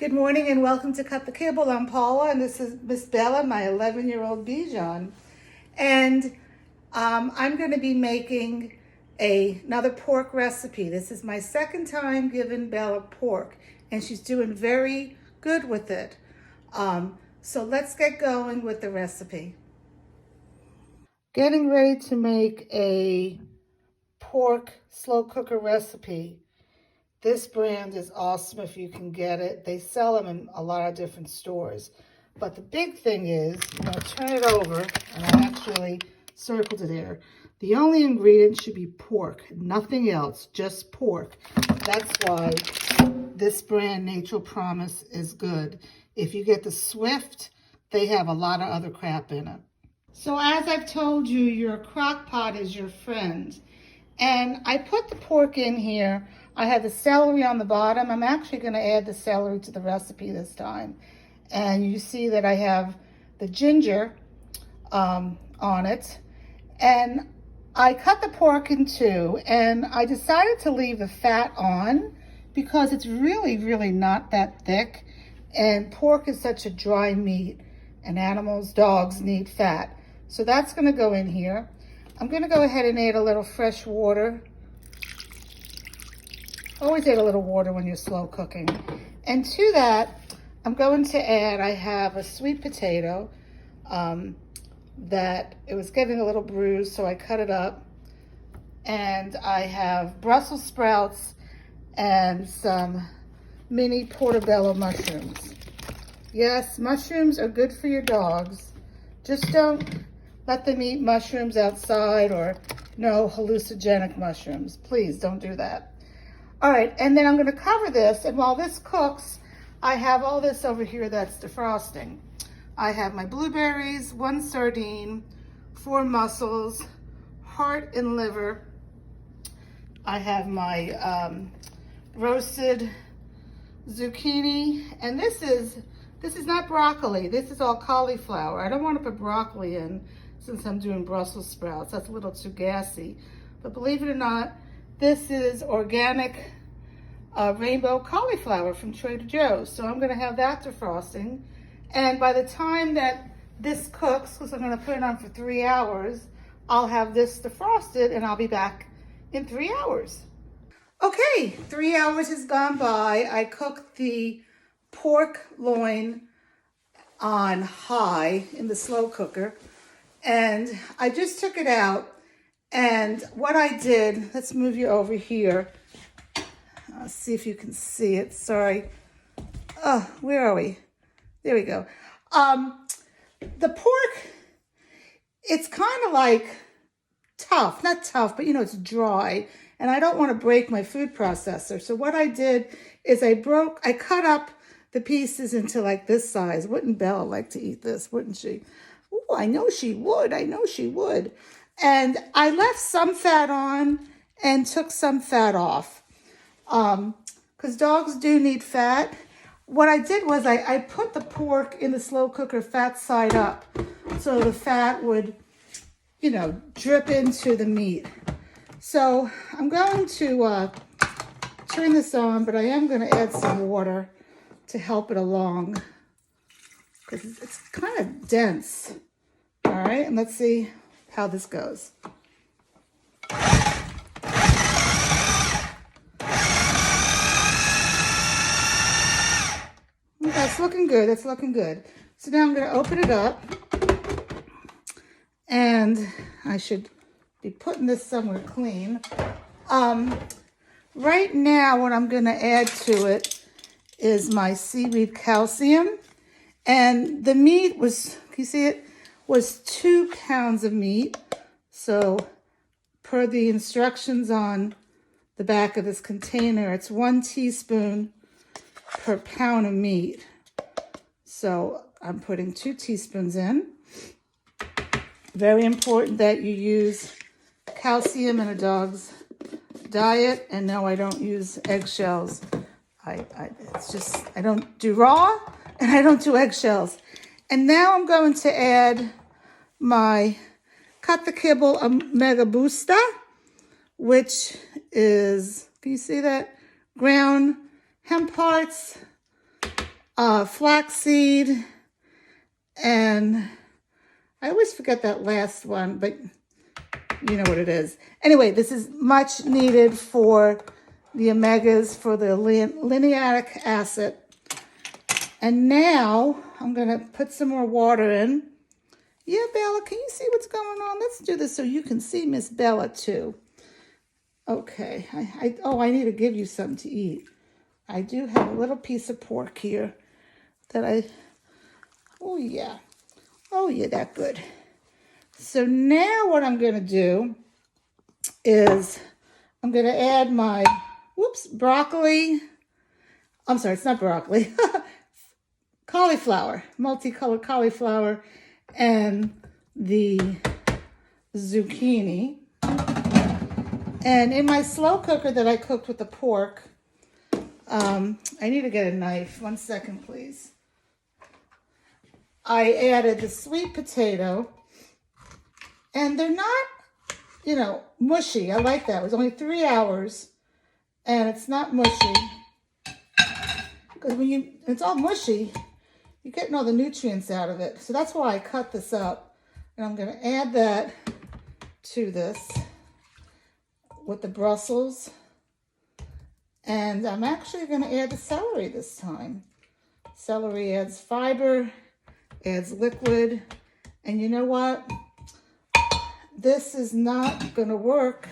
Good morning and welcome to Cut the Kibble. I'm Paula and this is Miss Bella, my 11-year-old Bichon. And I'm going to be making another pork recipe. This is my second time giving Bella pork and she's doing very good with it. So let's get going with the recipe. Getting ready to make a pork slow cooker recipe. This brand is awesome if you can get it. They sell them in a lot of different stores. But the big thing is, I'm going to turn it over, and I actually circled it there. The only ingredient should be pork, nothing else, just pork. That's why this brand, Natural Promise, is good. If you get the Swift, they have a lot of other crap in it. So as I've told you, your crock pot is your friend. And I put the pork in here. I have the celery on the bottom. I'm actually going to add the celery to the recipe this time. And you see that I have the ginger on it. And I cut the pork in two. And I decided to leave the fat on because it's really, really not that thick. And pork is such a dry meat. And animals, dogs, need fat. So that's going to go in here. I'm going to go ahead and add a little fresh water. Always add a little water when you're slow cooking. And to that, I'm going to add, I have a sweet potato that it was getting a little bruised, so I cut it up. And I have Brussels sprouts and some mini portobello mushrooms. Yes, mushrooms are good for your dogs. Just don't let them eat mushrooms outside or no hallucinogenic mushrooms. Please don't do that. All right, and then I'm going to cover this, and while this cooks, I have all this over here that's defrosting. I have my blueberries, 1 sardine, 4 mussels, heart and liver. I have my roasted zucchini, and this is not broccoli. This is all cauliflower. I don't want to put broccoli in since I'm doing Brussels sprouts. That's a little too gassy. But believe it or not, this is organic rainbow cauliflower from Trader Joe's. So I'm going to have that defrosting. And by the time that this cooks, because I'm going to put it on for 3 hours, I'll have this defrosted and I'll be back in 3 hours. Okay, 3 hours has gone by. I cooked the pork loin on high in the slow cooker. And I just took it out, and what I did, let's move you over here. See if you can see it, sorry. Oh, where are we? There we go. The pork, it's kind of like tough, not tough, but you know, it's dry, and I don't want to break my food processor. So what I did is I cut up the pieces into like this size. Wouldn't Bella like to eat this, wouldn't she? Oh, I know she would. I know she would. And I left some fat on and took some fat off. Because dogs do need fat. What I did was I put the pork in the slow cooker fat side up. So the fat would, you know, drip into the meat. So I'm going to turn this on, but I am going to add some water to help it along. Because it's kind of dense. All right, and let's see how this goes. That's looking good, that's looking good. So now I'm going to open it up. And I should be putting this somewhere clean. Right now, what I'm going to add to it is my seaweed calcium. And the meat was, can you see it? Was 2 pounds of meat. So per the instructions on the back of this container, it's 1 teaspoon per pound of meat. So I'm putting 2 teaspoons in. Very important that you use calcium in a dog's diet. And no, I don't use eggshells. It's just, I don't do raw and I don't do eggshells. And now I'm going to add my Cut the Kibble Omega Booster, which is, can you see that? Ground hemp hearts, flaxseed, and I always forget that last one, but you know what it is. Anyway, this is much needed for the omegas, for the linoleic acid. And now I'm going to put some more water in. Yeah, Bella, can you see what's going on? Let's do this so you can see Miss Bella too. Okay. I need to give you something to eat. I do have a little piece of pork here that oh yeah, that good. So now what I'm going to do is I'm going to add my, broccoli. I'm sorry, it's not broccoli. Cauliflower, multicolored cauliflower, and the zucchini. And in my slow cooker that I cooked with the pork, I need to get a knife. 1 second, please. I added the sweet potato, and they're not, mushy. I like that. It was only 3 hours, and it's not mushy. Because when it's all mushy, you're getting all the nutrients out of it. So that's why I cut this up. And I'm going to add that to this with the Brussels. And I'm actually going to add the celery this time. Celery adds fiber, adds liquid. And you know what? This is not going to work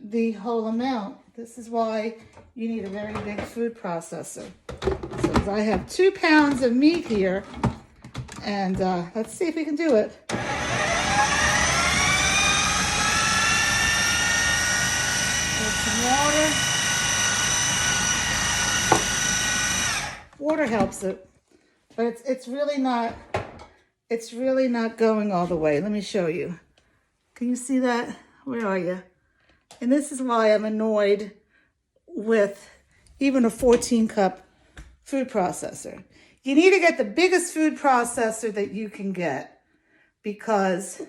the whole amount. This is why you need a very big food processor. So I have 2 pounds of meat here, and let's see if we can do it. Add some water. Water helps it, but it's really not going all the way. Let me show you. Can you see that? Where are you? And this is why I'm annoyed with even a 14-cup food processor. You need to get the biggest food processor that you can get, because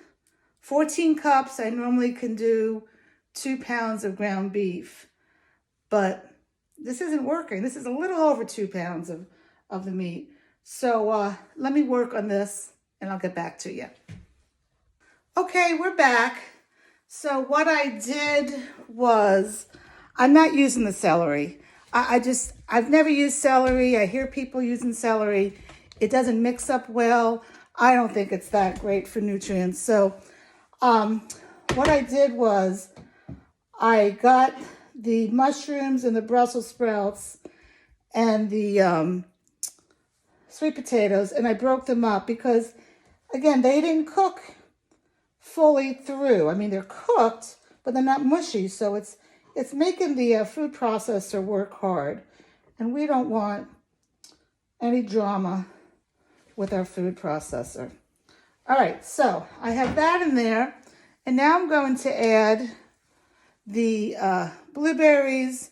14 cups, I normally can do 2 pounds of ground beef, but this isn't working. This is a little over 2 pounds of the meat. So let me work on this and I'll get back to you. Okay, we're back. So what I did was, I'm not using the celery. I've never used celery. I hear people using celery. It doesn't mix up well. I don't think it's that great for nutrients. So what I did was I got the mushrooms and the Brussels sprouts and the sweet potatoes, and I broke them up because, again, they didn't cook fully through. I mean, they're cooked, but they're not mushy. So it's making the food processor work hard. And we don't want any drama with our food processor. All right, so I have that in there. And now I'm going to add the blueberries,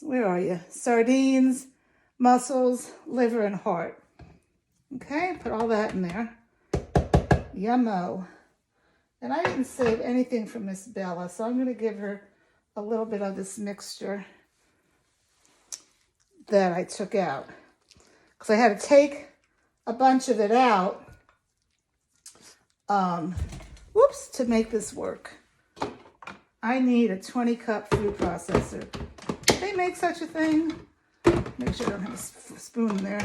where are you? Sardines, mussels, liver, and heart. Okay, put all that in there. Yummo. And I didn't save anything for Miss Bella, so I'm going to give her a little bit of this mixture that I took out, because I had to take a bunch of it out to make this work. I need a 20-cup food processor. Do they make such a thing? Make sure I don't have a spoon in there.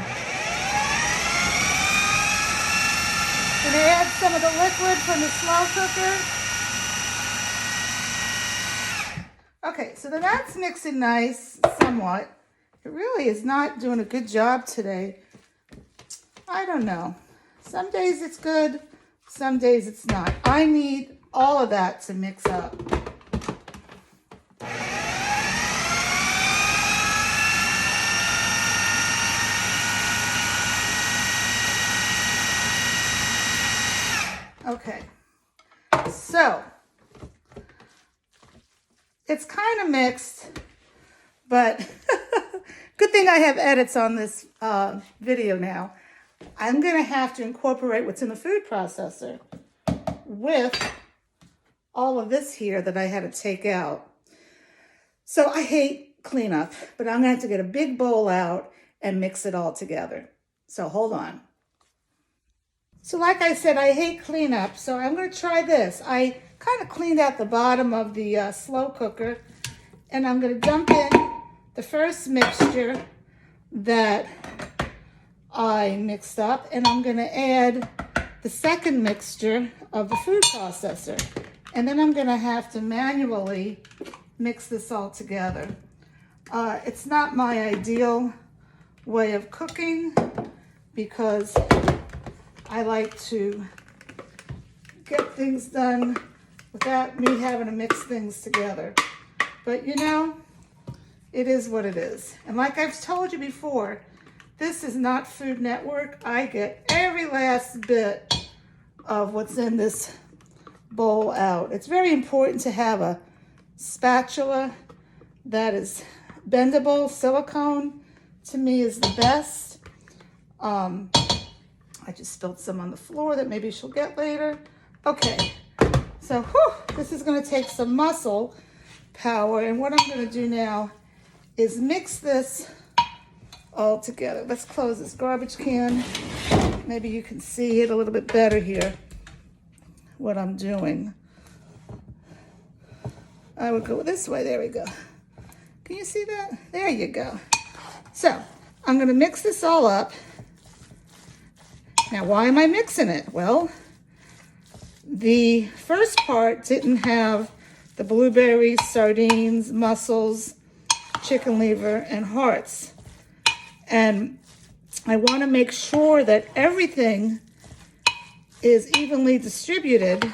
Gonna add some of the liquid from the slow cooker. Okay, so then that's mixing nice, somewhat. It really is not doing a good job today. I don't know. Some days it's good, some days it's not. I need all of that to mix up. Okay, so it's kind of mixed, but good thing I have edits on this video now. I'm going to have to incorporate what's in the food processor with all of this here that I had to take out. So I hate cleanup, but I'm going to have to get a big bowl out and mix it all together. So hold on. So like I said, I hate cleanup, so I'm going to try this. I kind of cleaned out the bottom of the slow cooker, and I'm going to dump in the first mixture that I mixed up, and I'm going to add the second mixture of the food processor. And then I'm going to have to manually mix this all together. It's not my ideal way of cooking because I like to get things done without me having to mix things together. But you know, it is what it is. And like I've told you before, this is not Food Network. I get every last bit of what's in this bowl out. It's very important to have a spatula that is bendable. Silicone to me is the best. I just spilled some on the floor that maybe she'll get later. Okay, so this is going to take some muscle power, and what I'm going to do now is mix this all together. Let's close this garbage can. Maybe you can see it a little bit better here, what I'm doing. I would go this way. There we go. Can you see that? There you go. So I'm going to mix this all up. Now, why am I mixing it? Well, the first part didn't have the blueberries, sardines, mussels, chicken liver, and hearts. And I want to make sure that everything is evenly distributed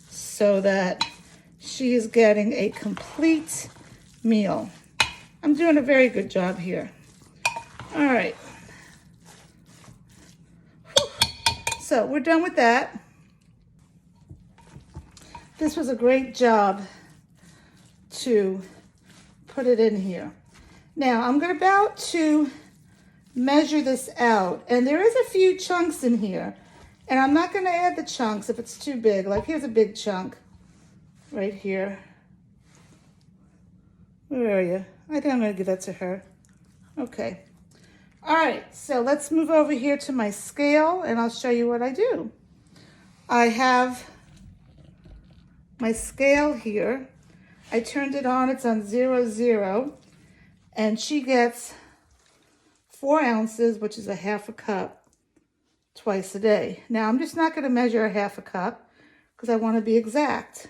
so that she is getting a complete meal. I'm doing a very good job here. All right. So we're done with that. This was a great job to put it in here. Now I'm about to measure this out, and there is a few chunks in here, and I'm not going to add the chunks if it's too big. Like here's a big chunk right here. Where are you? I think I'm going to give that to her. Okay. All right, so let's move over here to my scale, and I'll show you what I do. I have my scale here. I turned it on. It's on 0, and she gets 4 ounces, which is a half a cup, twice a day. Now, I'm just not going to measure a half a cup because I want to be exact.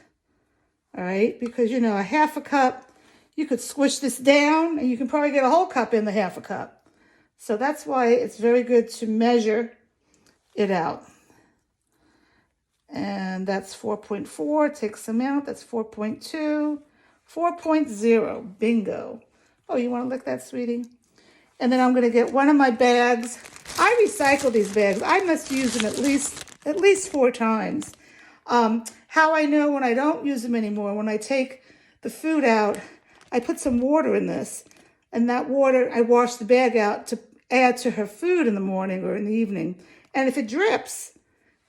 All right, because, you know, a half a cup, you could squish this down, and you can probably get a whole cup in the half a cup. So that's why it's very good to measure it out. And that's 4.4, take some out, that's 4.2, 4.0, bingo. Oh, you want to lick that, sweetie? And then I'm going to get one of my bags. I recycle these bags. I must use them at least 4 times. How I know when I don't use them anymore, when I take the food out, I put some water in this. And that water, I wash the bag out to add to her food in the morning or in the evening. And if it drips,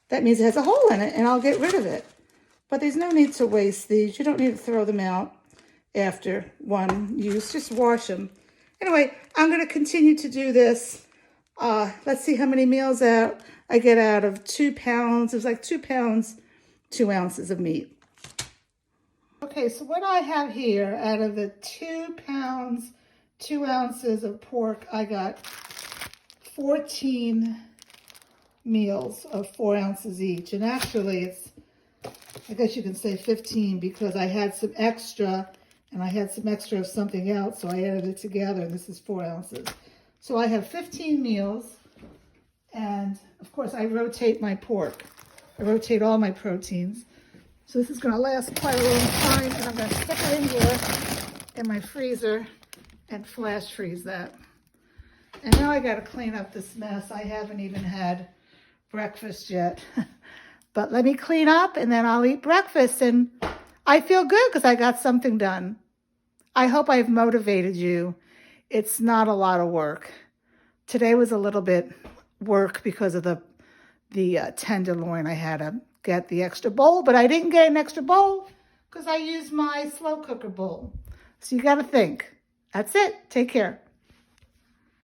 that means it has a hole in it, and I'll get rid of it. But there's no need to waste these. You don't need to throw them out after one use. Just wash them. Anyway, I'm going to continue to do this. Let's see how many meals I get out of 2 pounds. It was like 2 pounds, 2 ounces of meat. Okay, so what I have here, out of the 2 pounds, 2 ounces of pork, I got 14 meals of 4 ounces each. And actually it's, I guess you can say 15 because I had some extra and I had some extra of something else. So I added it together, and this is 4 ounces. So I have 15 meals. And of course I rotate my pork. I rotate all my proteins. So this is going to last quite a long time, and I'm going to stick it in here in my freezer and flash freeze that. And now I got to clean up this mess. I haven't even had breakfast yet. But let me clean up, and then I'll eat breakfast. And I feel good because I got something done. I hope I've motivated you. It's not a lot of work. Today was a little bit work because of the tenderloin. I had to get the extra bowl, but I didn't get an extra bowl because I used my slow cooker bowl. So you got to think. That's it. Take care.